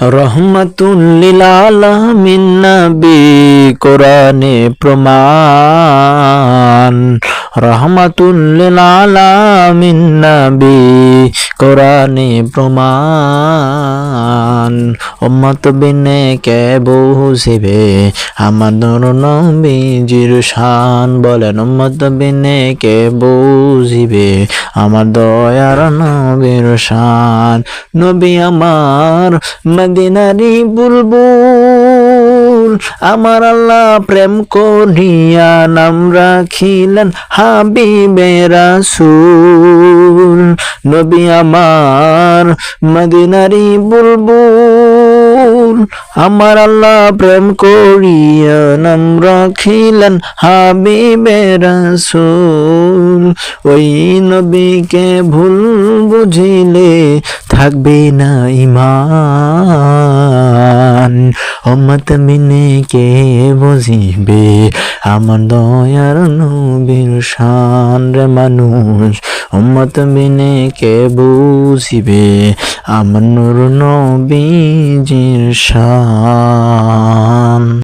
রহমাতুল লিল আলামিন নবী কোরআনে প্রমাণ। রহমাতুল লিল আলামিন নবী কোরআনে প্রমাণ। উম্মত বিনে কে বুঝিবে আমাদের নবীজির শান। বলেন উম্মত বিনে কে বুঝিবে আমার দয়ার নবীর শান। নবী আমার মদিনারি বুলবুল, আমার আল্লাহ প্রেম করিয়া নাম রাখিলেন হাবিবে রাসূল। নবী আমার মদিনারি বুলবুল, আমার আল্লাহ প্রেম করিয়া নাম রাখিলেন হাবিবে রাসূল। ওই নবীকে ভুল বুঝিলে থাকবে না ঈমান। উম্মত বিনে কে বুঝিবে আমার দয়ার নবীর শান। রে মানুষ উম্মত বিনে কে বুঝিবে আমার নূর নবীজির শান।